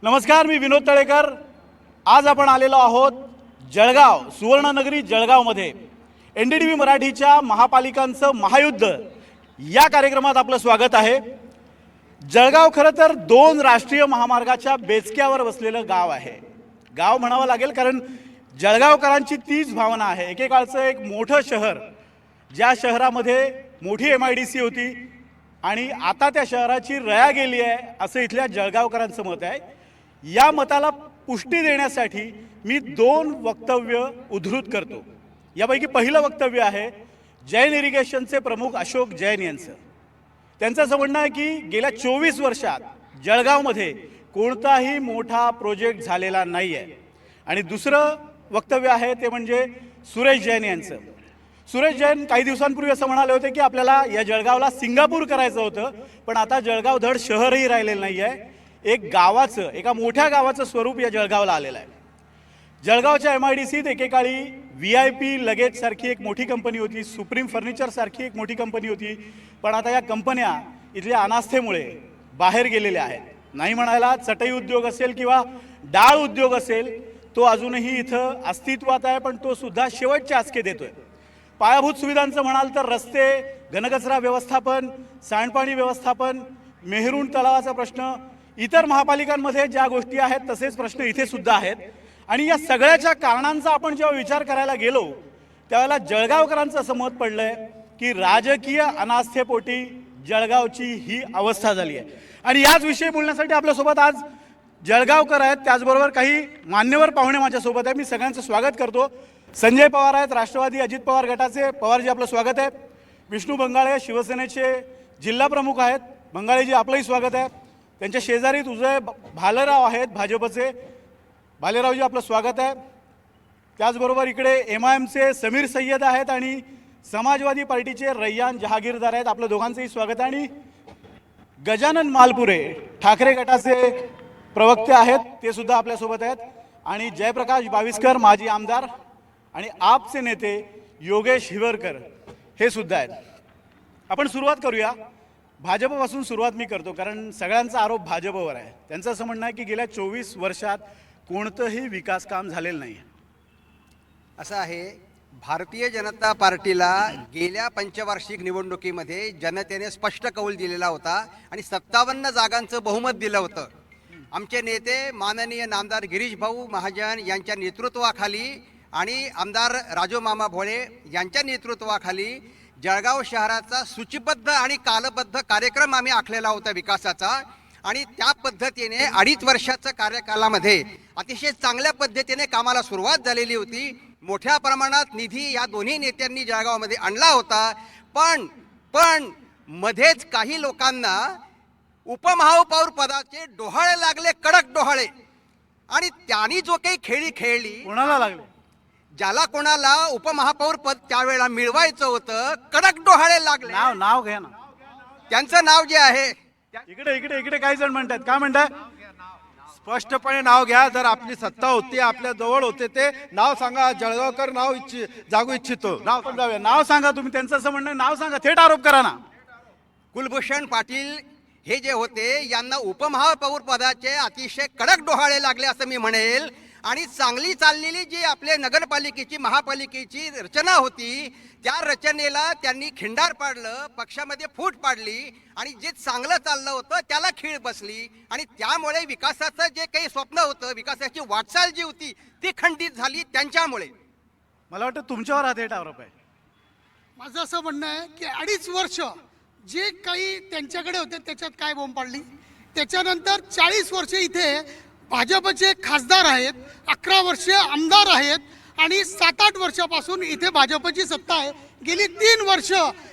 नमस्कार, मी विनोद तळेकर। आज आपण आलेलो आहोत जळगाव सुवर्णनगरी जळगावमध्ये NDTV मराठीच्या महापालिकांचं महायुद्ध या कार्यक्रमात आपलं स्वागत आहे। जळगाव खरं तर दोन राष्ट्रीय महामार्गाच्या बेचक्यावर बसलेलं गाव आहे। गाव म्हणावं लागेल कारण जळगावकरांची तीच भावना आहे। एकेकाळचं एक मोठं शहर, ज्या शहरामध्ये मोठी MIDC होती आणि आता त्या शहराची रया गेली आहे असं इथल्या जळगावकरांचं मत आहे। या मताला पुष्टी देण्यासाठी मी दोन वक्तव्य उद्धृत करतो। यापैकी पहिलं वक्तव्य आहे जैन इरिगेशनचे प्रमुख अशोक जैन यांचं। त्यांचं असं म्हणणं आहे की गेल्या 24 वर्षात जळगावमध्ये कोणताही मोठा प्रोजेक्ट झालेला नाही आहे। आणि दुसरं वक्तव्य आहे ते म्हणजे सुरेश जैन यांचं। सुरेश जैन काही दिवसांपूर्वी असं म्हणाले होते की आपल्याला या जळगावला सिंगापूर करायचं होतं, पण आता जळगाव धड शहरही राहिलेलं नाही आहे। एक गावाचं, एका मोठ्या गावाचं स्वरूप या जळगावला आलेलं आहे। जळगावच्या MIDCत एकेकाळी VIP लगेज सारखी एक मोठी कंपनी होती, सुप्रीम फर्निचर सारखी एक मोठी कंपनी होती, पण आता या कंपन्या इथल्या अनास्थेमुळे बाहेर गेलेल्या आहेत। नाही म्हणायला चटई उद्योग असेल किंवा डाळ उद्योग असेल, तो अजूनही इथं अस्तित्वात आहे, पण तो सुद्धा शेवटचे आसके देतोय। पायाभूत सुविधांचं म्हणाल तर रस्ते, घनकचरा व्यवस्थापन, सांडपाणी व्यवस्थापन, मेहरून तलावाचा प्रश्न, इतर महापालिकांमध्ये ज्या गोष्टी आहेत तसेच प्रश्न इथे सुद्धा आहेत। आणि या सगळ्याच्या कारणांचा आपण जेव्हा विचार करायला गेलो त्यावेळेला जळगावकरांचं असं मत पडलंय की राजकीय अनास्थेपोटी जळगावची ही अवस्था झाली आहे। आणि याच विषयी बोलण्यासाठी आपल्यासोबत आज जळगावकर आहेत, त्याचबरोबर काही मान्यवर पाहुणे माझ्यासोबत आहेत। मी सगळ्यांचं स्वागत करतो। संजय पवार आहेत, राष्ट्रवादी अजित पवार गटाचे। पवारजी, आपलं स्वागत आहे। विष्णू बंगाळे शिवसेनेचे जिल्हा प्रमुख आहेत। बंगाळेजी, आपलंही स्वागत आहे। त्यांच्या शेजारीत उजय भालेराव आहेत भाजपचे। भालेरावजी, आपलं स्वागत आहे। त्याचबरोबर इकडे MIMचे समीर सय्यद आहेत आणि समाजवादी पार्टीचे रय्यान जहागीरदार आहेत। आपलं दोघांचंही स्वागत आहे। आणि गजानन मालपुरे ठाकरे गटाचे प्रवक्ते आहेत, ते सुद्धा आपल्यासोबत आहेत। आणि जयप्रकाश बाविस्कर माजी आमदार आणि आपचे नेते योगेश हिवरकर हे सुद्धा आहेत। आपण सुरुवात करूया। भाजपपासून सुरुवात मी करतो कारण सगळ्यांचा आरोप भाजपवर आहे। त्यांचं असं म्हणणं आहे की गेल्या 24 वर्षात कोणतंही विकास काम झालेलं नाही। असं आहे, भारतीय जनता पार्टीला गेल्या पंचवार्षिक निवडणुकीमध्ये जनतेने स्पष्ट कौल दिलेला होता आणि 57 जागांचं बहुमत दिलं होतं। आमचे नेते माननीय नामदार गिरीश भाऊ महाजन यांच्या नेतृत्वाखाली आणि आमदार राजू मामा भोळे यांच्या नेतृत्वाखाली जळगाव शहराचा सूचीबद्ध आणि कालबद्ध कार्यक्रम आम्ही आखलेला होता विकासाचा। आणि त्या पद्धतीने 2.5 वर्षाच्या कार्यकालामध्ये अतिशय चांगल्या पद्धतीने कामाला सुरुवात झालेली होती। मोठ्या प्रमाणात निधी या दोन्ही नेत्यांनी जळगावमध्ये आणला होता। पण मध्येच काही लोकांना उपमहापौर पदाचे डोहाळे लागले, कडक डोहाळे। आणि त्यांनी जो काही खेळी खेळली, कोणाला लागले? ज्याला कोणाला उपमहापौर पद त्यावेळेला मिळवायचं होतं, कडक डोहाळे लागले। नाव घ्या ना। त्यांचं नाव जे आहे, इकडे इकडे इकडे काही जण म्हणतात, काय म्हणतात? स्पष्टपणे नाव घ्या। जर आपली सत्ता होती, आपल्या जवळ होते, ते नाव सांगा। जळगावकर नाव जागू इच्छितो। नाव पण जाऊया, नाव सांगा तुम्ही। त्यांचं असं म्हणणं, नाव सांगा, थेट आरोप करा ना। कुलभूषण पाटील हे जे होते, यांना उपमहापौर पदाचे अतिशय कडक डोहाळे लागले असं मी म्हणेल। आणि चांगली चाललेली जी आपले नगरपालिकेची महापालिकेची रचना होती, त्या रचनेला त्यांनी खिंडार पाडलं, पक्षामध्ये फूट पाडली आणि जे चांगलं चाललं होतं त्याला खीळ बसली। आणि त्यामुळे विकासाचं जे काही स्वप्न होतं, विकासाची वाटचाल जी होती ती खंडित झाली त्यांच्यामुळे। मला वाटतं तुमच्यावर हा थेट आरोप आहे। माझं असं म्हणणं आहे की 2.5 वर्ष जे काही त्यांच्याकडे होते त्याच्यात काय बोंब पाडली। त्याच्यानंतर 40 वर्ष इथे भाजपचे खासदार आहेत, 11 वर्ष आमदार आहेत आणि 7-8 वर्षापासून इथे भाजपची सत्ता आहे। गेली 3 वर्ष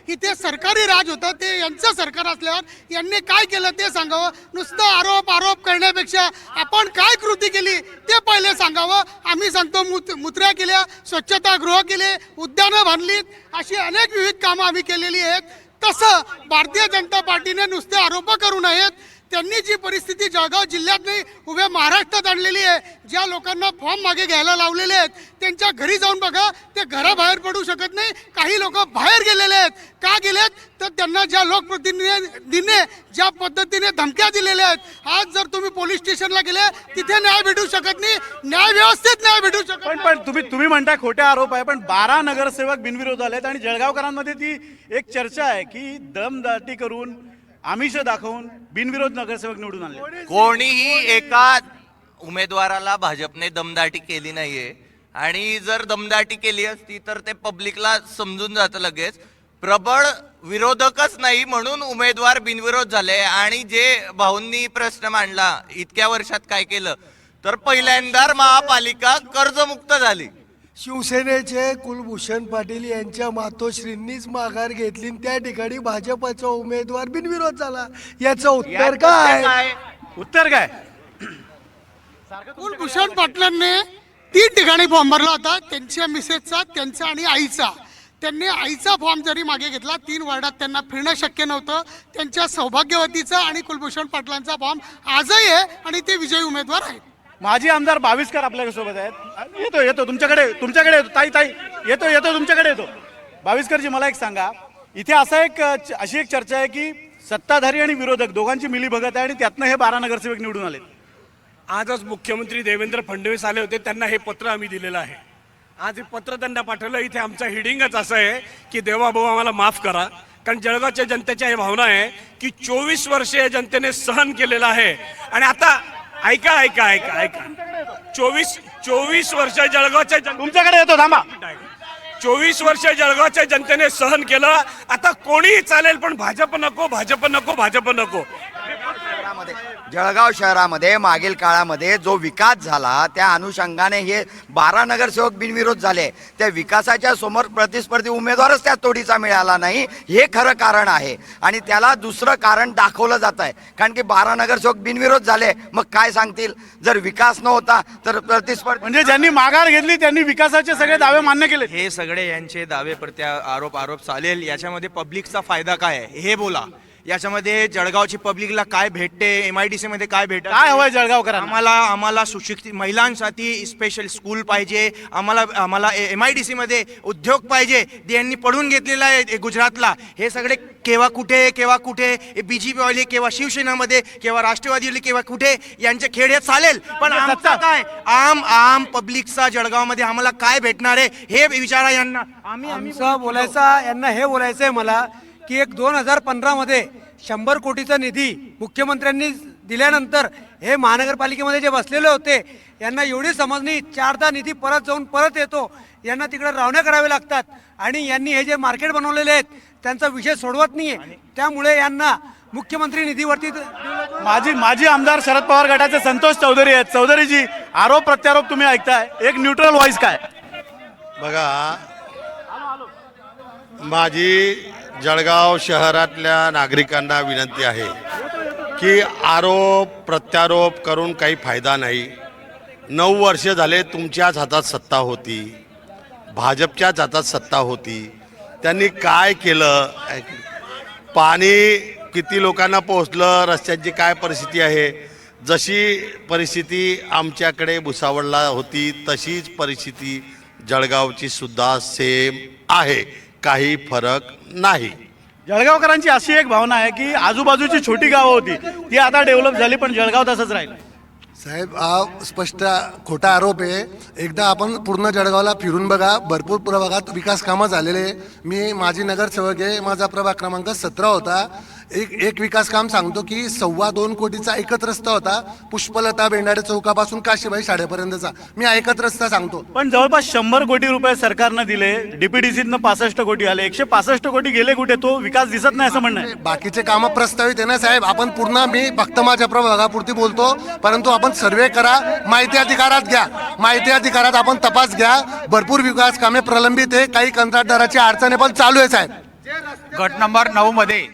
इथे सरकारी राज होतं, ते यांचं सरकार असल्यावर यांनी काय केलं ते सांगावं। नुसतं आरोप करण्यापेक्षा आपण काय कृती केली ते पहिले सांगावं। आम्ही सांगतो मुत्र्या केल्या, स्वच्छतागृह केले, उद्यानं बांधलीत, अशी अनेक विविध कामं आम्ही केलेली आहेत। तसं भारतीय जनता पार्टीने नुसते आरोप करू नयेत, त्यांनी जी परिस्थिती जळगाव जिल्ह्यात नाही उभ्या महाराष्ट्रात आणलेली आहे, ज्या लोकांना फॉर्म मागे घ्यायला लावलेले आहेत त्यांच्या घरी जाऊन बघा, ते घराबाहेर पडू शकत नाही. काही लोक बाहेर गेलेले आहेत. का गेलेत तर त्यांना ज्या लोकप्रतिनिधींनी ज्या पद्धतीने धमक्या दिलेल्या आहेत, आज जर तुम्ही पोलीस स्टेशनला गेले तिथे न्याय भेटू शकत नाही, न्याय व्यवस्थित न्याय भेटू शकत नाही. पण तुम्ही म्हणताय खोटे आरोप आहे, पण 12 नगरसेवक बिनविरोध आलेत आणि जळगावकरांमध्ये ती एक चर्चा आहे की दमदाटी करून आमिष दाखवून बिनविरोध नगरसेवक निवडून आणले. कोणीही एका उमेदवाराला भाजपने दमदाटी केली नाहीये, आणि जर दमदाटी केली असती तर ते पब्लिकला समजून जातं लगेच. प्रबळ विरोधकच नाही म्हणून उमेदवार बिनविरोध झाले. आणि जे भाऊंनी प्रश्न मांडला इतक्या वर्षात काय केलं, तर पहिल्यांदा महापालिका कर्जमुक्त झाली. शिवसेनेचे कुलभूषण पाटील यांच्या मातोश्रींनीच माघार घेतली आणि त्या ठिकाणी भाजपचा उमेदवार बिनविरोध झाला. याचं उत्तर काय? उत्तर काय? कुलभूषण पाटलांनी 3 ठिकाणी फॉर्म भरला होता, त्यांच्या मिसेसचा, त्यांचा आणि आईचा. त्यांनी आईचा फॉर्म जरी मागे घेतला, 3 वार्डात त्यांना फिरणं शक्य नव्हतं. त्यांच्या सौभाग्यवतीचा आणि कुलभूषण पाटलांचा फॉर्म आजही आहे आणि ते विजयी उमेदवार आहेत. माजी आमदार बाविस्कर आपल्या सोबत आहेत. येतो तुमच्याकडे येतो. ताई येतो तुमच्याकडे येतो. बाविस्करजी, मला एक सांगा, इथे अशी एक चर्चा आहे की सत्ताधारी आणि विरोधक दोघांची मिलीभगत आहे आणि त्यातनं हे 12 नगरसेवक निवडून आले. आजच मुख्यमंत्री देवेंद्र फडणवीस आले होते, त्यांना हे पत्र आम्ही दिलेलं आहे. आज हे पत्र त्यांना पाठवलं. इथे आमचा हिडिंगच असं आहे की देवा भाऊ आम्हाला माफ करा, कारण जळगावच्या जनतेच्या ही भावना आहे की 24 वर्षे जनतेने सहन केलेलं आहे. आणि आता ऐका 24 वर्ष जळगावच्या तुमच्याकडे येतो, थांबा. 24 वर्ष जळगावच्या जनतेने सहन केलं. आता कोणीही चालेल पण भाजप नको. जळगाव शहरामध्ये मागील काळामध्ये जो विकास झाला त्या अनुषंगाने हे 12 नगरसेवक बिनविरोध झाले. त्या विकासाच्या समोर प्रतिस्पर्धी उमेदवारच त्या तोडीचा मिळाला नाही, हे खरं कारण आहे. आणि त्याला दुसरं कारण दाखवलं जात आहे, कारण की 12 नगरसेवक बिनविरोध झाले, मग काय सांगतील? जर विकास नव्हता तर प्रतिस्पर्धी म्हणजे ज्यांनी माघार घेतली त्यांनी विकासाचे सगळे दावे मान्य केले. हे सगळे यांचे दावे आरोप चालेल. याच्यामध्ये पब्लिकचा फायदा काय आहे हे बोला. याच्यामध्ये जळगावची पब्लिकला काय भेटते, MIDC मध्ये काय भेटते, काय हवंय जळगावकरांना? आम्हाला सुशिक्षित महिलांसाठी स्पेशल स्कूल पाहिजे. आम्हाला MIDC मध्ये उद्योग पाहिजे. यांनी पडून घेतलेला आहे गुजरातला. हे सगळे केव्हा कुठे BJP वाले, केव्हा शिवसेनामध्ये, केव्हा राष्ट्रवादीवाले, केव्हा कुठे यांचे खेळ हे चालेल. पण आमचा काय आम पब्लिकचा जळगावमध्ये आम्हाला काय भेटणार आहे हे विचारा यांना. आमचं बोलायचा यांना हे बोलायचं आहे मला की 2015 मध्ये 100 कोटीचा निधी मुख्यमंत्र्यांनी दिल्यानंतर हे महानगरपालिकेमध्ये जे बसलेले होते यांना एवढी समज नाही, 4दा निधी परत येतो, यांना तिकडे रावण्या करावे लागतात. आणि यांनी हे जे मार्केट बनवलेले आहेत त्यांचा विषय सोडवत नाहीये, त्यामुळे यांना मुख्यमंत्री निधीवरती. माजी आमदार शरद पवार गटाचे संतोष चौधरी आहेत. चौधरीजी, आरोप प्रत्यारोप तुम्ही ऐकताय, एक न्यूट्रल व्हॉइस काय? बघा, माझी जळगाव शहरातल्या नागरिकांना विनंती आहे की आरोप प्रत्यारोप करून काही फायदा नाही. 9 वर्ष झाले तुमच्याच हातात सत्ता होती, भाजपच्याच हातात सत्ता होती. त्यांनी काय केलं? पाणी किती लोकांना पोहोचलं, रस्त्यांची काय परिस्थिती आहे? जशी परिस्थिती आमच्याकडे भुसावळला होती तशीच परिस्थिती जळगावची सुद्धा सेम आहे, काही फरक नाही. जळगावकरांची अशी एक भावना आहे की आजूबाजूची छोटी गावं होती ती आता डेव्हलप झाली, पण जळगाव तसंच राहिलं. साहेब, हा स्पष्ट खोटा आरोप आहे. एकदा आपण पूर्ण जळगावला फिरून बघा, भरपूर प्रभागात विकास कामं झालेले आहे. मी माजी नगरसेवक आहे, माझा प्रभाग क्रमांक 17 होता. एक विकास काम सांगतो की 2.25 कोटीचा एकच रस्ता होता, पुष्पलता बेंडाडे चौकापासून काशीबाई शाळेपर्यंतचा. मी एकच रस्ता सांगतो. पण जवळपास 100 कोटी रुपये सरकारनं दिले, DPDCतनं 65 कोटी आले, 165 कोटी गेले कुठे? तो विकास दिसत नाही असं म्हणणं आहे. बाकीचे कामं प्रस्तावित आहे ना साहेब. आपण पूर्ण, मी फक्त माझ्या प्रभागापुरती बोलतो, परंतु आपण सर्वे करा, माहिती अधिकारात घ्या, माहिती अधिकारात आपण तपास घ्या. भरपूर विकास कामे प्रलंबित आहे, काही कंत्राटदाराची अडचणी पण चालू आहे साहेब. गट नंबर 9 मध्ये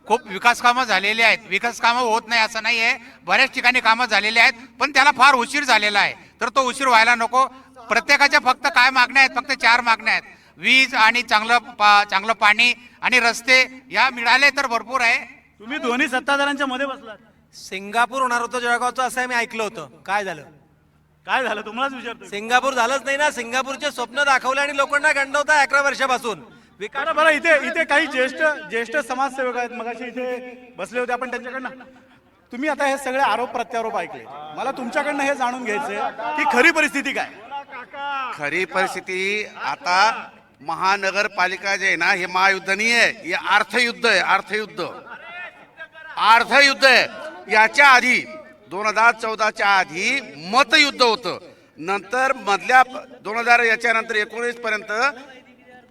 खूप विकास कामं झालेली आहेत. विकास कामं होत नाही असं नाही आहे, बऱ्याच ठिकाणी कामं झालेली आहेत, पण त्याला फार उशीर झालेला आहे. तर तो उशीर व्हायला नको. प्रत्येकाच्या फक्त काय मागण्या आहेत? फक्त 4 मागण्या आहेत. वीज आणि चांगलं पाणी आणि रस्ते या मिळाले तर भरपूर आहे. तुम्ही दोन्ही सत्ताधाऱ्यांच्या मध्ये बसलात. सिंगापूर होणार होतं जळगावचं असं आहे मी ऐकलं होतं. काय झालं? काय झालं तुम्हालाच विचारतो. सिंगापूर झालंच नाही ना. सिंगापूरचे स्वप्न दाखवले आणि लोकांना गंडवता 11 वर्षापासून. बरं बरं, इथे काही ज्येष्ठ समाजसेवक आहेत, मगाशी इथे बसले होते, आपण त्यांच्याकडनं. तुम्ही आता हे सगळे आरोप प्रत्यारोप ऐकले, मला तुमच्याकडनं हे जाणून घ्यायचंय की खरी परिस्थिती काय. खरी परिस्थिती आता महानगरपालिका जे आहे ना, हे महायुद्ध नाही आहे, हे अर्थयुद्ध आहे. अर्थयुद्ध आहे. याच्या आधी 2014च्या आधी मतयुद्ध होतं, नंतर मधल्या 2000 याच्या नंतर 19 पर्यंत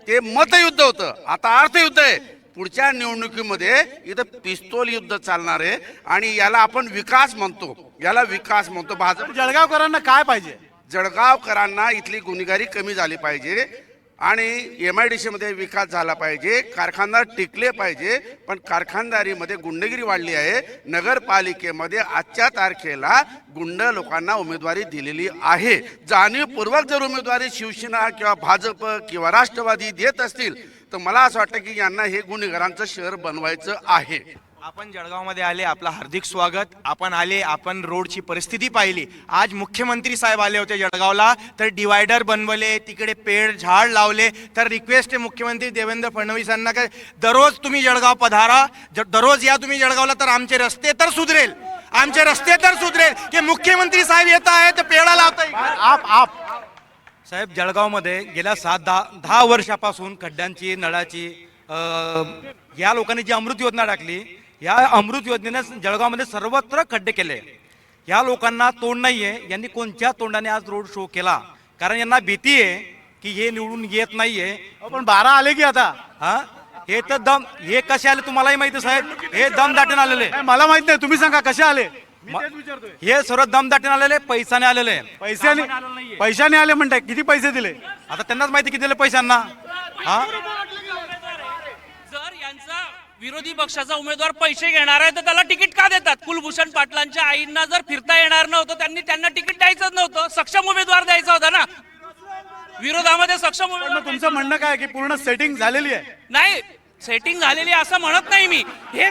ते मतयुद्ध होतं. आता अर्थयुद्ध आहे. पुढच्या निवडणुकीमध्ये इथं पिस्तूल युद्ध चालणार आहे आणि याला आपण विकास म्हणतो. भाजप जळगावकरांना काय पाहिजे? जळगावकरांना इथली गुन्हेगारी कमी झाली पाहिजे आणि MIDC मध्ये विकास झाला पाहिजे. कारखानदार टिकले पाहिजे, पण कारखानदारीमध्ये गुंडगिरी वाढली आहे. नगरपालिकेमध्ये आजच्या तारखेला गुंड लोकांना उमेदवारी दिलेली आहे. जाणीवपूर्वक जर उमेदवारी शिवसेना किंवा भाजप किंवा राष्ट्रवादी देत असतील तर मला असं वाटतं की यांना हे गुन्हेगारांचं शहर बनवायचं आहे. आपण जळगावमध्ये आले, आपलं हार्दिक स्वागत. आपण आले, आपण रोडची परिस्थिती पाहिली. आज मुख्यमंत्री साहेब आले होते जळगावला, तर डिवायडर बनवले, तिकडे पेड झाड लावले. तर रिक्वेस्ट आहे मुख्यमंत्री देवेंद्र फडणवीसांना की दररोज तुम्ही जळगाव पधारा, दररोज या तुम्ही जळगावला, तर आमचे रस्ते तर सुधरेल. की मुख्यमंत्री साहेब येत आहे तर पेडा लावता. साहेब, जळगावमध्ये गेल्या 7-10 वर्षापासून खड्ड्यांची, नळाची या लोकांनी जी अमृत योजना टाकली, या अमृत योजनेने जळगावमध्ये सर्वत्र खड्डे केले. या लोकांना तोंड नाहीये. यांनी कोणत्या तोंडाने आज रोड शो केला? कारण यांना भीती आहे की हे निवडून येत नाहीये. पण 12 आले की आता. हे तर हे कसे आले तुम्हालाही माहिती साहेब. हे दम दाटून आलेले. मला माहित नाही, तुम्ही सांगा कसे आले. हे सर्व दम दाटून आलेले, पैशाने आलेले. पैशाने आले म्हणताय. किती पैसे दिले? आता त्यांनाच माहिती किती दिले पैशांना. जर यांचा विरोधी पक्षाचा उमेदवार पैसे घेणार आहे तर त्याला तिकीट का देतात? कुलभूषण पाटलांच्या आईंना जर फिरता येणार नव्हतं, त्यांना तिकीट द्यायचंच नव्हतं. सक्षम उमेदवार द्यायचा होता ना. विरोधामध्ये सक्षम उमेदवार. तुमचं म्हणणं काय की पूर्ण सेटिंग झालेली आहे? नाही, सेटिंग झालेली असं म्हणत नाही मी. हे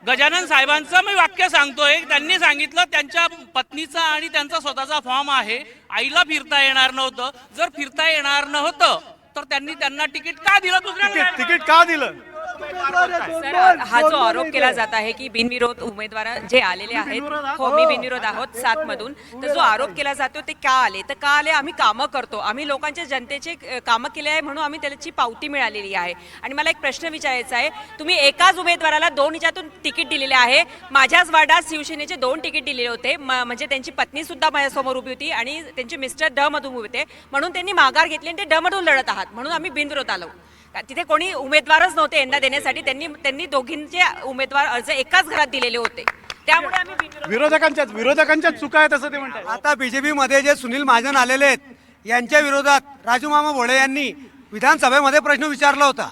गजानन साहेबांचं मी वाक्य सांगतोय. त्यांनी सांगितलं त्यांच्या पत्नीचा आणि त्यांचा स्वतःचा फॉर्म आहे, आईला फिरता येणार नव्हतं. जर फिरता येणार नव्हतं तर त्यांना तिकीट का दिलं? दुसऱ्या तिकीट का दिलं? सर, हा जो आरोप केला जात आहे की बिनविरोध उमेदवार जे आलेले आहेत, हो मी बिनविरोध आहोत 7 मधून, तर जो आरोप केला जातो ते का आले? तर का आले? आम्ही कामं करतो, आम्ही लोकांच्या जनतेचे कामं केले आहे म्हणून आम्ही त्याची पावती मिळालेली आहे. आणि मला एक प्रश्न विचारायचा आहे, तुम्ही एकाच उमेदवाराला 2 ह्याच्यातून तिकीट दिलेले आहे. माझ्याच वार्डात शिवसेनेचे 2 तिकीट दिलेले होते, म्हणजे त्यांची पत्नी सुद्धा माझ्यासमोर उभी होती आणि त्यांचे मिस्टर ड मधून उभे होते, म्हणून त्यांनी माघार घेतली आणि ते ड मधून लढत आहात, म्हणून आम्ही बिनविरोध आलो. तिथे कोणी उमेदवारच नव्हते यांना देण्यासाठी. त्यांनी दोघींचे उमेदवार अर्ज एकाच घरात दिलेले होते, त्यामुळे आम्ही विरोधकांच्या चुका आहेत असं ते म्हणतात. आता बीजेपी मध्ये जे सुनील महाजन आलेले आहेत यांच्या विरोधात राजू मामा भोळे यांनी विधानसभेमध्ये प्रश्न विचारला होता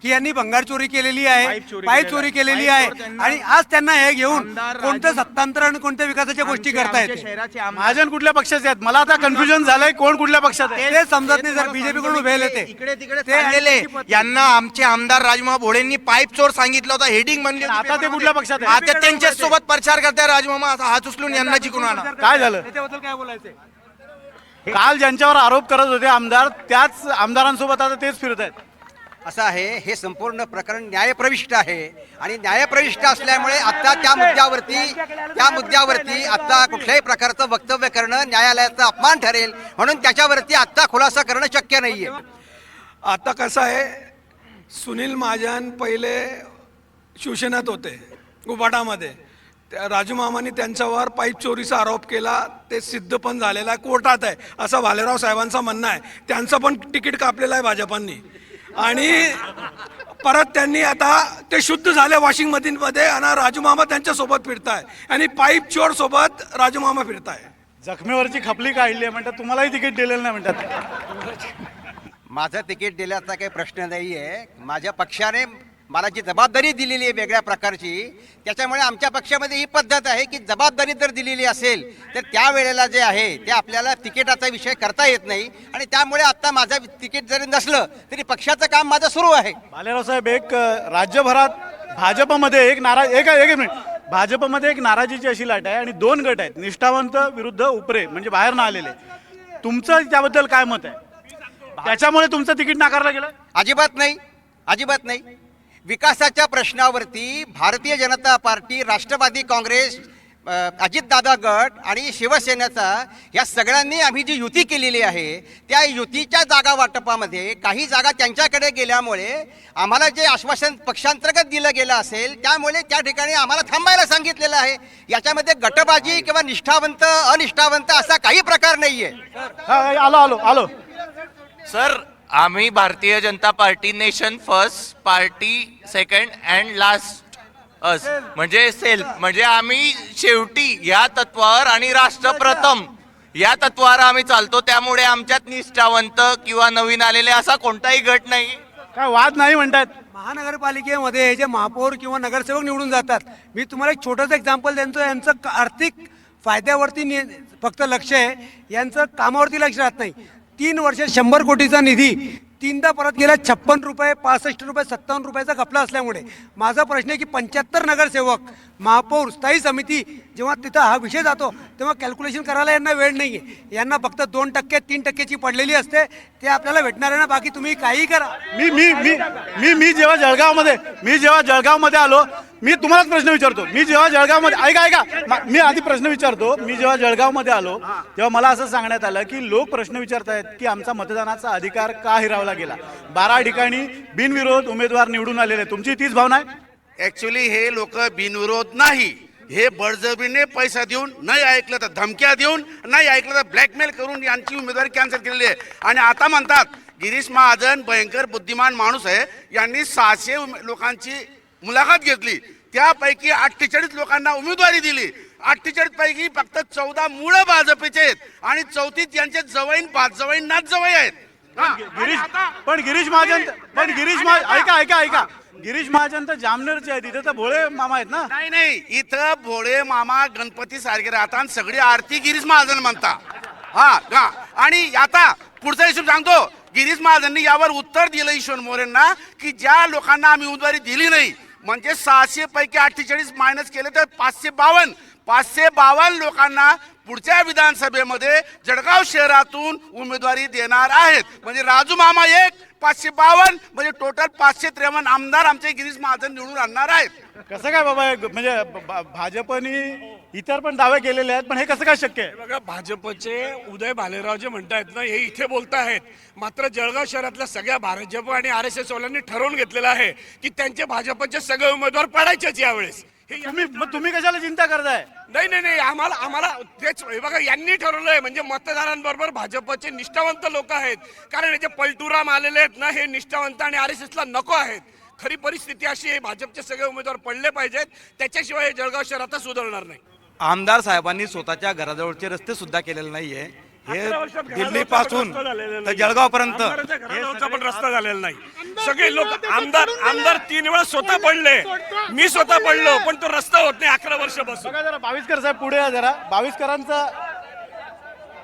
की यांनी भंगार चोरी केलेली आहे, पाईप चोरी केलेली आहे, आणि आज त्यांना हे घेऊन कोणतं सत्तांतर आणि कोणत्या विकासाच्या गोष्टी करतायत. महाजन कुठल्या पक्षाचे आहेत? मला आता कन्फ्युजन झालंय कोण कुठल्या पक्षात आहे ते समजत नाही. जर बीजेपी कडून उभे येते इकडे तिकडे चाललेले. यांना आमचे आमदार राजूमामा भोळेंनी पाईप चोर सांगितलं होतं, हेडिंग म्हणली होती. आता ते कुठल्या पक्षात आहे? आता त्यांच्या सोबत प्रचार करताय राजूमामा. आता हात उचलून यांना जिंकून आणा. काय झालं? त्याच्याबद्दल काय बोलायचंय? काल ज्यांच्यावर आरोप करत होते आमदार, त्याच आमदारांसोबत आता तेच फिरत आहेत. असं आहे, हे संपूर्ण प्रकरण न्यायप्रविष्ट आहे आणि न्यायप्रविष्ट असल्यामुळे आता त्या मुद्द्यावरती आता कुठल्याही प्रकारचं वक्तव्य करणं न्यायालयाचा अपमान ठरेल, म्हणून त्याच्यावरती आता खुलासा करणं शक्य नाहीये. आता कसं आहे, सुनील महाजन पहिले शिवसेनेत होते उबाटामध्ये. राजू मामांनी त्यांच्यावर पाईप चोरीचा आरोप केला, ते सिद्ध पण झालेला आहे, कोर्टात आहे असं भालेराव साहेबांचं म्हणणं आहे. त्यांचं पण तिकीट कापलेलं आहे भाजपांनी. आणि परत त्यांनी आता ते शुद्ध झाले वॉशिंग मशीनमध्ये आणि राजू मामा त्यांच्या सोबत फिरताय आणि पाईप चोर सोबत राजू मामा फिरताय. जखमीवरची खपली काढली म्हणतात, तुम्हालाही तिकीट दिलेलं नाही म्हणतात. माझं तिकीट दिल्याचा काही प्रश्न नाही आहे. माझ्या पक्षाने मला जी जबाबदारी दिलेली आहे वेगळ्या प्रकारची, त्याच्यामुळे आमच्या पक्षामध्ये ही पद्धत आहे की जबाबदारी जर दिलेली असेल तर त्यावेळेला जे आहे ते आपल्याला तिकिटाचा विषय करता येत नाही. आणि त्यामुळे आता माझं तिकीट जरी नसलं तरी पक्षाचं काम माझं सुरू आहे. भालेराव साहेब, एक राज्यभरात भाजपमध्ये एक नाराज एक मिनिट भाजपमध्ये एक नाराजीची अशी लाट आहे आणि दोन गट आहेत, निष्ठावंत विरुद्ध उपरे, म्हणजे बाहेर ना आलेले. तुमचं त्याबद्दल काय मत आहे? त्याच्यामुळे तुमचं तिकीट नाकारलं गेलं? अजिबात नाही, अजिबात नाही. विकासाच्या प्रश्नावरती भारतीय जनता पार्टी, राष्ट्रवादी काँग्रेस, अजितदादा गट आणि शिवसेनेचा या सगळ्यांनी आम्ही जी युती केलेली आहे त्या युतीच्या जागा वाटपामध्ये काही जागा त्यांच्याकडे गेल्यामुळे आम्हाला जे आश्वासन पक्षांतर्गत दिलं गेलं असेल त्यामुळे त्या ठिकाणी आम्हाला थांबायला सांगितलेलं आहे. याच्यामध्ये गटबाजी किंवा निष्ठावंत अनिष्ठावंत असा काही प्रकार नाहीये. आलो. सर, आम्ही Bharatiya Janata party nation first, party second and last अस, म्हणजे सेल्फ, म्हणजे आम्ही शेवटी या तत्वावर आणि राष्ट्र प्रथम या तत्वावर आम्ही चालतो. त्यामुळे आमच्यात निष्ठावंत किंवा नवीन आलेले असा कोणताही गट नाही. काय वाद नाही म्हणतात? महानगरपालिकेमध्ये जे महापौर किंवा नगरसेवक निवडून जातात, मी तुम्हाला एक छोटंसं एक्झाम्पल द्यांचं. यांचं आर्थिक फायद्यावरती फक्त लक्ष आहे, यांचं कामावरती लक्ष राहत नाही. 3 वर्ष 100 कोटीचा निधी 3दा परत गेला. 56 रुपये, 65 रुपये, 57 रुपयाचा घपला असल्यामुळे माझा प्रश्न आहे की 75 नगरसेवक, महापौर, स्थायी समिती, जेव्हा तिथं हा विषय जातो तेव्हा कॅल्क्युलेशन करायला यांना वेळ नाही आहे. यांना फक्त 2%, 3%ची पडलेली असते, ते आपल्याला भेटणार आहे ना. बाकी तुम्ही काही करा. मी जेव्हा जळगावमध्ये आलो, मी तुम्हालाच प्रश्न विचारतो. मी जेव्हा जळगावमध्ये आलो तेव्हा मला असं सांगण्यात आलं की लोक प्रश्न विचारतायत की आमचा मतदानाचा अधिकार का हिरावला गेला. 12 ठिकाणी बिनविरोध उमेदवार निवडून आलेले. तुमची तीच भावना आहे? ऍक्च्युली हे लोक बिनविरोध नाही, हे बळजबरीने पैसा देऊन, नाही ऐकलं तर धमक्या देऊन, नाही ऐकलं तर ब्लॅकमेल करून यांची उमेदवारी कॅन्सल केलेली आहे. आणि आता म्हणतात गिरीश महाजन भयंकर बुद्धिमान माणूस आहे, यांनी 600 लोकांची मुलाखत घेतली, त्यापैकी 48 लोकांना उमेदवारी दिली. 48 पैकी फक्त 14 मूळ भाजपचे आहेत आणि 34 यांचे जवळीन भाजजवळीन नाच जवळ आहेत. गिरीश महाजन ऐका गिरीश महाजन तर जामनेरचे आहेत, इथे तर भोळे मामा आहेत ना? नाही, इथं भोळे मामा गणपती सारखे राहतात आणि सगळी आरती गिरीश महाजन म्हणता. हा, आणि आता पुढचा हिशोब सांगतो. गिरीश महाजननी यावर उत्तर दिलं ईश्वर मोरेंना की ज्या लोकांना आम्ही उमेदवारी दिली नाही, म्हणजे 600 पैकी 48 मायनस केले तर 552 लोकांना पुढच्या विधानसभेमध्ये जळगाव शहरातून उमेदवारी देणार आहेत. म्हणजे राजू मामा 1, 552 म्हणजे टोटल 553 आमदार आमचे गिरीश महाजन निवडून आणणार आहेत. कसं काय बाबा? म्हणजे भाजपने इतर पण दावे केलेले आहेत, पण हे कसं काय शक्य आहे? बघा, भाजपचे उदय भालेराव जे म्हणतायत ना, हे इथे बोलतायत, मात्र जळगाव शहरातल्या सगळ्या भाजप आणि RSS वाल्यांनी ठरवून घेतलेलं आहे की त्यांचे भाजपचे सगळे उमेदवार पडायचेच यावेळेस. तुम्ही कशाला चिंता करताय? नाही, आम्हाला तेच बघा, यांनी ठरवलंय. म्हणजे मतदारांबरोबर भाजपचे निष्ठावंत लोक आहेत, कारण हे जे पलटूराम आलेले आहेत ना, हे निष्ठावंत आणि RSSला नको आहेत. खरी परिस्थिती अशी आहे, भाजपचे सगळे उमेदवार पडले पाहिजेत, त्याच्याशिवाय हे जळगाव शहर आता सुधारणार नाही. आमदार साहेबांनी स्वतःच्या घराजवळचे रस्ते सुद्धा केलेले नाहीये. हे दिल्ली पासून तर जळगाव पर्यंत घराजवळचा पण रस्ता झालेला नाही. सगळे लोक आमदार 3 वेळा स्वतः पडले, मी स्वतः पडलो, पण तो रस्ता होत नाही 11 वर्षापासून. बघा जरा बाविस्कर साहेब पुढे या जरा.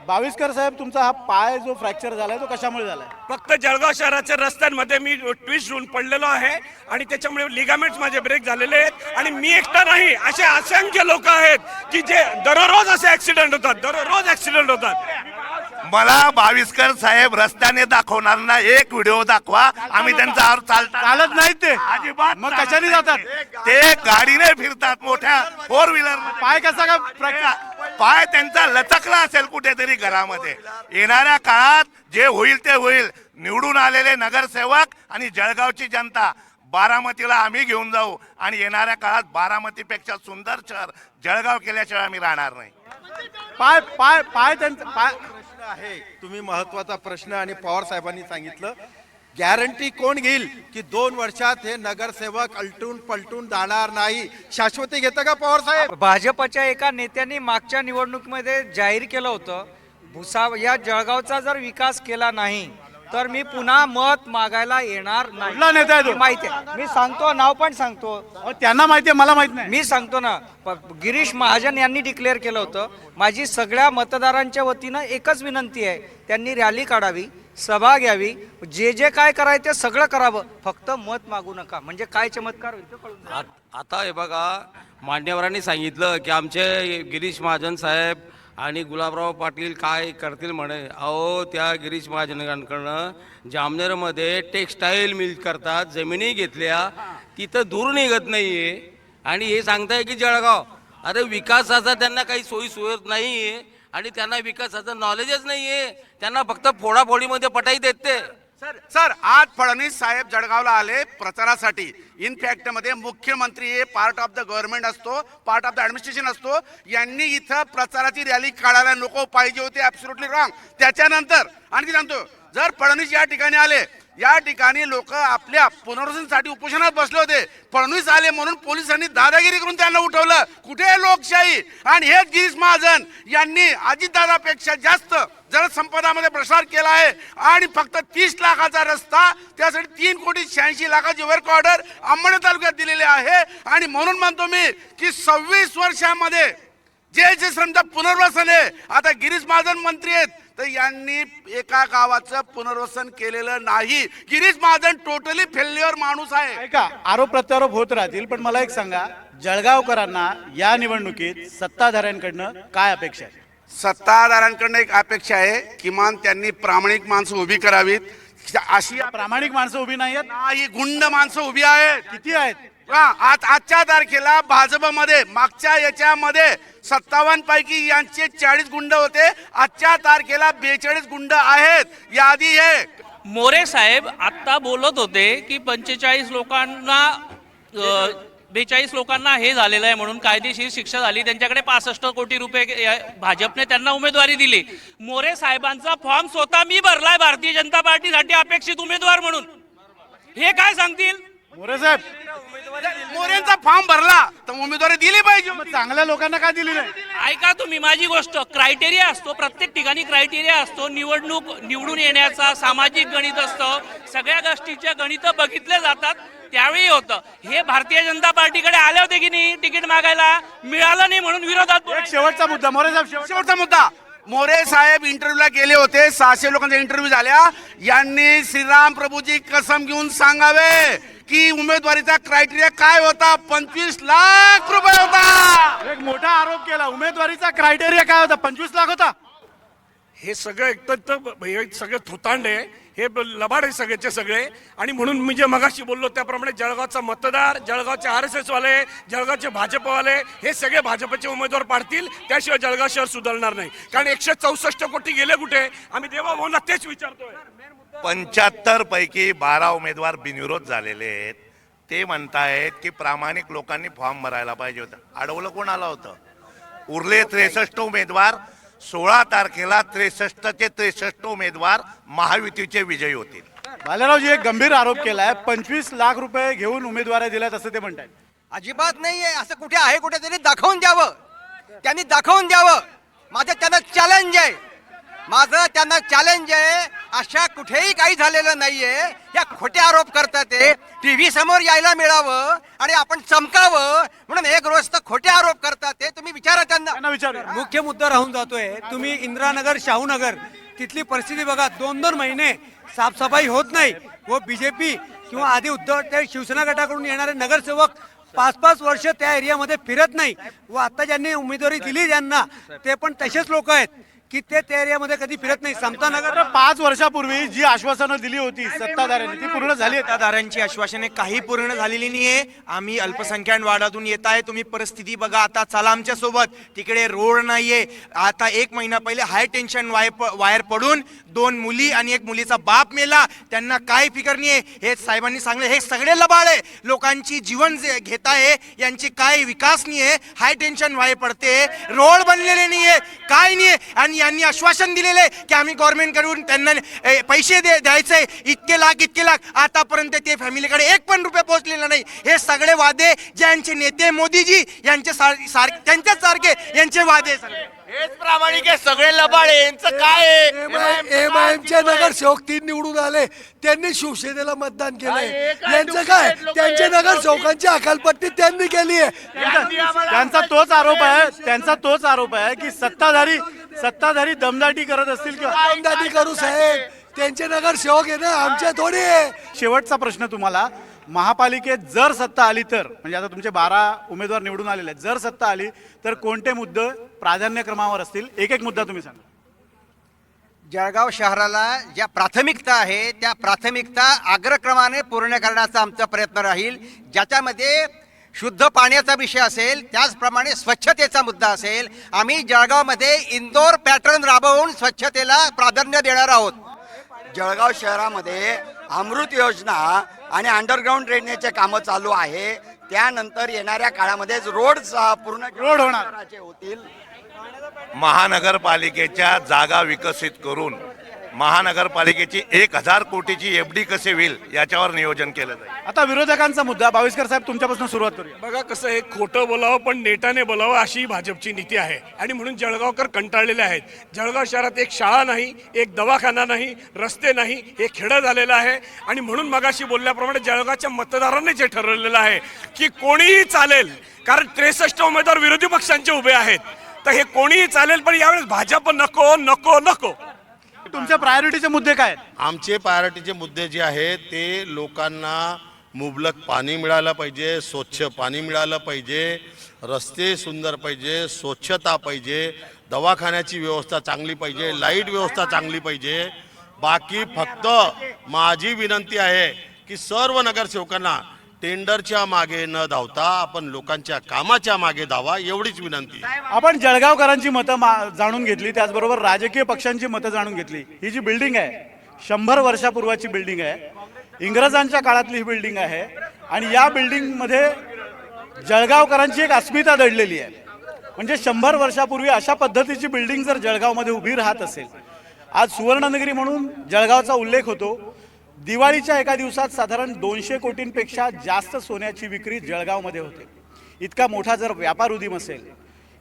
बाविस्कर साहेब, तुमचा हा पाय जो फ्रॅक्चर झालाय तो कशामुळे झालाय? फक्त जळगाव शहराच्या रस्त्यांमध्ये मी ट्विस्ट होऊन पडलेलो आहे आणि त्याच्यामुळे लिगामेंट्स माझे ब्रेक झालेले आहेत. आणि मी एकटा नाही, असे असंख्य लोक आहेत की जे दररोज असे ऍक्सिडेंट होतात. मला बाविस्कर साहेब रस्त्याने दाखवणार ना एक व्हिडिओ दाखवा, आम्ही त्यांचा चालत नाहीत ते अजिबात. मग कशाने जातात? ते गाडीने फिरतात, मोठ्या 4 व्हीलर. पाय कसा काय? पाय त्यांचा लचकला असेल कुठेतरी घरामध्ये. येणाऱ्या काळात जे होईल ते होईल. निवडून आलेले नगरसेवक आणि जळगावची जनता, बारामतीला आम्ही घेऊन जाऊ आणि येणाऱ्या काळात बारामतीपेक्षा सुंदर शहर जळगाव केल्याशिवाय आम्ही राहणार नाही. पाय त्यांचा आहे. तुम्ही महत्वाचा प्रश्न आणि पवार साहेबांनी सांगितलं, गॅरंटी कोण घेईल की 2 वर्षात हे नगरसेवक अलटून पलटून जाणार नाही? शाश्वती घेतं का पवार साहेब? भाजपच्या एका नेत्यांनी मागच्या निवडणुकीमध्ये जाहीर केलं होतं, या जळगावचा जर विकास केला नाही तर मी पुन्हा मत मागायला येणार कुठला नेता आहे तो? नाही. माहिती आहे, मी सांगतो, नाव पण सांगतो. त्यांना माहिती आहे, मला माहित नाही. मी सांगतो ना, गिरीश महाजन यांनी डिक्लेअर केलं होतं. माझी सगळ्या मतदारांच्या वतीनं एकच विनंती आहे, त्यांनी रॅली काढावी, सभा घ्यावी, जे जे काय करायचं ते सगळं करावं, फक्त मत मागू नका. म्हणजे काय चमत्कार होईल ते कळून जाईल. आता हे बघा, मान्यवरांनी सांगितलं की आमचे गिरीश महाजन साहेब आणि गुलाबराव पाटील काय करतील म्हणे. अहो, त्या गिरीश महाजनांकडनं जामनेरमध्ये टेक्स्टाईल मिल करतात, जमिनी घेतल्या, तिथं दूर निघत नाही आहे. आणि हे सांगताय की जळगाव, अरे विकासाचा त्यांना काही सोयी सुविधा नाही आहे आणि त्यांना विकासाचं नॉलेजच नाही आहे. त्यांना फक्त फोडाफोडीमध्ये पटाई देते. सर आज फडणवीस साहेब जळगावला आले प्रचारासाठी. इनफॅक्ट मध्ये मुख्यमंत्री हे पार्ट ऑफ द गव्हर्नमेंट असतो, पार्ट ऑफ द ऍडमिनिस्ट्रेशन असतो. यांनी इथं प्रचाराची रॅली काढायला नको पाहिजे होते, ॲब्सोल्युटली रॉंग. त्याच्यानंतर आणखी सांगतो, जर फडणवीस या ठिकाणी आले, या ठिकाणी लोक आपल्या पुनर्वसनासाठी उपोषणात बसले होते. फडणवीस आले म्हणून पोलिसांनी दादागिरी करून त्यांना उठवलं. कुठे आहे लोकशाही? आणि हेच गिरीश महाजन यांनी अजितदादापेक्षा जास्त जलसंपदामध्ये प्रसार केला आहे आणि फक्त 30 लाखाचा रस्ता, त्यासाठी 3,86,00,000ची वर्क ऑर्डर अंबड तालुक्यात दिलेली आहे. आणि म्हणून म्हणतो मी की 26 वर्षामध्ये जे समजा पुनर्वसन आहे, आता गिरीश महाजन मंत्री आहेत तर यांनी एका गावाचं पुनर्वसन केलेलं नाही. गिरीश महाजन टोटली फेल्युअर माणूस आहे. ऐका, आरोप प्रत्यारोप होत राहतील, पण मला एक सांगा, जळगावकरांना या निवडणुकीत सत्ताधाऱ्यांकडनं काय अपेक्षा आहे? सत्ताधाऱ्यांकडनं एक अपेक्षा आहे, किमान त्यांनी प्रामाणिक माणसं उभी करावीत. अशी प्रामाणिक माणसं उभी नाही आहेत, नाही, गुंड माणसं उभी आहेत. किती आहेत? आजच्या तारखेला भाजपमध्ये मागच्या याच्यामध्ये 57 पैकी यांचे 40 गुंड होते. आजच्या तारखेला 42 गुंड आहेत. यादी आहे. मोरे साहेब आत्ता बोलत होते की 45 लोकांना 42 लोकांना हे झालेलं आहे म्हणून कायदेशीर शिक्षा झाली. त्यांच्याकडे 65 कोटी रुपये भाजपने त्यांना उमेदवारी दिली. मोरे साहेबांचा फॉर्म स्वतः मी भरलाय भारतीय जनता पार्टीसाठी अपेक्षित उमेदवार म्हणून. हे काय सांगतील? मोरे साहेब, मोरेंचा फॉर्म भरला तर उमेदवारी दिली पाहिजे. चांगल्या लोकांना का दिली नाही? ऐका तुम्ही माझी गोष्ट, क्रायटेरिया असतो, प्रत्येक ठिकाणी क्रायटेरिया असतो. निवडून येण्याचा सामाजिक गणित असतं, सगळ्या गोष्टीच्या गणित बघितले जातात. त्यावेळी होतं हे. भारतीय जनता पार्टीकडे आले होते की नाही तिकीट मागायला, मिळालं नाही म्हणून विरोधात. एक शेवटचा मुद्दा, मोरे साहेब, शेवटचा मुद्दा. मोरे साहेब इंटरव्ह्यूला गेले होते, 600 लोकांचा इंटरव्ह्यू झाल्या. यांनी श्रीराम प्रभूची कसम घेऊन सांगावे की उमेदवारीचा क्रायटेरिया काय होता? 25 लाख रुपये होता. एक मोठा आरोप केला. उमेदवारीचा क्रायटेरिया काय होता? 25 लाख होता. हे सगळं एकतर हे सगळे थोतांडे, हे लबाड आहे सगळेचे सगळे. आणि म्हणून मी जे मगाशी बोललो त्याप्रमाणे जळगावचा मतदार, जळगावचे RSS वाले, जळगावचे भाजपवाले हे सगळे भाजपचे उमेदवार पाडतील. त्याशिवाय जळगाव शहर सुधारणार नाही. कारण 164 कोटी गेले कुठे? आम्ही देवाभाऊंना तेच विचारतोय. 75 पैकी 12 उमेदवार बिनविरोध झालेले आहेत. ते म्हणतायत की प्रामाणिक लोकांनी फॉर्म भरायला पाहिजे होतं. अडवलं कोणाला होतं? उरले 63 उमेदवार. 16 तारखेला 63चे 63 उमेदवार महायुतीचे विजयी होतील. भालेरावजी एक गंभीर आरोप केलाय. 25 लाख रुपये घेऊन उमेदवारी दिल्यात असं ते म्हणतात. अजिबात नाहीये. असं कुठे आहे? कुठे तरी दाखवून द्यावं. त्यांनी दाखवून द्यावं. माझं त्यांना चॅलेंज आहे. माझं त्यांना चॅलेंज आहे. अशा कुठेही काही झालेलं नाहीये. या खोटे आरोप करतात ते. टीव्ही समोर यायला मिळावं आणि आपण चमकावं म्हणून एक रोज तर खोटे आरोप करतात ते. तुम्ही विचारा त्यांना. विचारू. मुख्य मुद्दा राहून जातोय. तुम्ही इंदिरानगर, शाहूनगर तिथली परिस्थिती बघा. 2-2 महिने साफसफाई होत नाही. व बीजेपी किंवा आधी उद्धव त्या शिवसेना गटाकडून येणारे नगरसेवक 5-5 वर्ष त्या एरियामध्ये फिरत नाही. व आता ज्यांनी उमेदवारी दिली ज्यांना, ते पण तसेच लोक आहेत की ते त्या एरियामध्ये कधी फिरत नाही. समतानगर 5 वर्षापूर्वी जी आश्वासनं दिली होती सत्ताधाऱ्यांनी ती पूर्ण झाली आहेत. सत्ताधाऱ्यांची आश्वासने काही पूर्ण झालेली नाहीये. आम्ही अल्पसंख्याक वार्डातून येत आहे. तुम्ही परिस्थिती बघा. आता चला आमच्या सोबत. तिकडे रोड नाहीये. आता 1 महिना पहिले हाय टेन्शन वायर पडून 2 मुली आणि 1 मुलीचा बाप मेला. त्यांना काय फिकर नाहीये. हे साहेबांनी सांगले. हे सगळे लबाड आहे. लोकांची जीवन जे घेत आहे यांची काय विकास नाहीये. हाय टेन्शन वायर पडते. रोड बनलेले नाहीये. काय नाहीये. आणि यांनी आश्वासन दिलेले की आम्ही गव्हर्नमेंट कडून त्यांना पैसे द्यायचे इतके लाख. आतापर्यंत ते फॅमिलीकडे 1 पण रुपये पोहोचलेला नाही. हे सगळे वादे ज्यांचे नेते मोदीजी यांचे त्यांच्याच सारखे यांचे वादे सगळे. हेच प्रामाणिक आहे. सगळे लबाड आहे. यांचं काय आहे? MIMचे नगरसेवक 3 निवडून आले. त्यांनी शिवसेनेला मतदान केलंय. यांचं काय? त्यांच्या नगरसेवकांची अकालपट्टी त्यांनी केली आहे. त्यांचा तोच आरोप आहे की सत्ताधारी दमदाटी करत असतील किंवा दमदाटी करू साहेब. त्यांचे नगरसेवक आहे ना, आमच्या थोडी आहे. शेवटचा प्रश्न तुम्हाला, महापालिकेत जर सत्ता आली तर, म्हणजे आता तुमचे 12 उमेदवार निवडून आलेले आहेत, जर सत्ता आली तर कोणते मुद्दे प्राधान्यक्रमावर असतील? एक एक मुद्दा तुम्ही सांगा. जळगाव शहराला ज्या प्राथमिकता आहे त्या प्राथमिकता अग्रक्रमाने पूर्ण करण्याचा आमचा प्रयत्न राहील, ज्याच्यामध्ये शुद्ध पाण्याचा विषय असेल, त्याचप्रमाणे स्वच्छतेचा मुद्दा असेल. आम्ही जळगावमध्ये इंदोर पॅटर्न राबवून स्वच्छतेला प्राधान्य देणार आहोत. जळगाव शहरामध्ये अमृत योजना आणि अंडरग्राऊंड ड्रेनेजचे कामं चालू आहे. त्यानंतर येणाऱ्या काळामध्ये रोड पूर्ण रोड होणार. होतील. महानगरपालिकेच्या जागा विकसित करून महानगरपालिकेची 1000 कोटीची FD कसे होईल याच्यावर नियोजन केलं जाईल. आता विरोधकांचा मुद्दा, भाविस्कर साहेब तुमच्यापासून सुरुवात करूया. बघा कसं आहे, खोटं बोलावं पण नेटाने बोलावं अशी भाजपची नीती आहे आणि म्हणून जळगावकर कंटाळलेले आहेत. जळगाव शहरात एक शाळा नाही, एक दवाखाना नाही, रस्ते नाही, हे खेडं झालेलं आहे. आणि म्हणून मगाशी बोलल्याप्रमाणे जळगावच्या मतदारांनी जे ठरवलेलं आहे की कोणीही चालेल, कारण 63 उमेदवार विरोधी पक्षांचे उभे आहेत, तर हे कोणीही चालेल, पण यावेळेस भाजप नको नको नको. तुमचे प्रायोरिटीचे मुद्दे काय आहेत? आमचे प्रायोरिटीचे मुद्दे जे आहेत ते लोकांना मुबलक पाणी मिळालं पाहिजे, स्वच्छ पाणी मिळालं पाहिजे, रस्ते सुंदर पाहिजे, स्वच्छता पाहिजे, दवाखान्याची व्यवस्था चांगली पाहिजे, लाईट व्यवस्था चांगली पाहिजे. बाकी फक्त माझी विनंती आहे की सर्व नगरसेवकांना टेंडरच्या मागे न धावता आपण लोकांच्या कामाच्या मागे धावा, एवढीच विनंती. आपण जळगावकरांची मतं जाणून घेतली, त्याचबरोबर राजकीय पक्षांची मतं जाणून घेतली. ही जी बिल्डिंग आहे 100 वर्षापूर्वाची बिल्डिंग आहे, इंग्रजांच्या काळातली ही बिल्डिंग आहे आणि या बिल्डिंगमध्ये जळगावकरांची एक अस्मिता दडलेली आहे. म्हणजे 100 वर्षापूर्वी अशा पद्धतीची बिल्डिंग जर जळगावमध्ये उभी राहत असेल, आज सुवर्णनगरी म्हणून जळगावचा उल्लेख होतो. दिवाळीच्या एका दिवसात साधारण 200 कोटींपेक्षा जास्त सोन्याची विक्री जळगावमध्ये होते. इतका मोठा जर व्यापार उदीम असेल,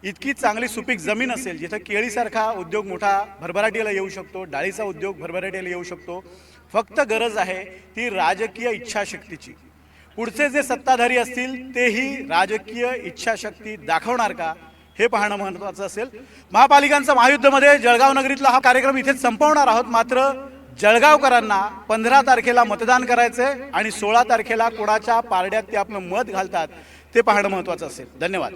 इतकी चांगली सुपीक जमीन असेल, जिथं केळीसारखा उद्योग मोठा भरभराटीला येऊ शकतो, डाळीचा उद्योग भरभराटीला येऊ शकतो, फक्त गरज आहे ती राजकीय इच्छाशक्तीची. पुढचे जे सत्ताधारी असतील तेही राजकीय इच्छाशक्ती दाखवणार का, हे पाहणं महत्त्वाचं असेल. महापालिकांचं महायुद्धमध्ये जळगाव नगरीतला हा कार्यक्रम इथेच संपवणार आहोत. मात्र जळगावकरांना 15 तारखेला मतदान करायचंय आणि 16 तारखेला कोणाच्या पारड्यात ते आपलं मत घालतात ते पाहणं महत्त्वाचं असेल. धन्यवाद.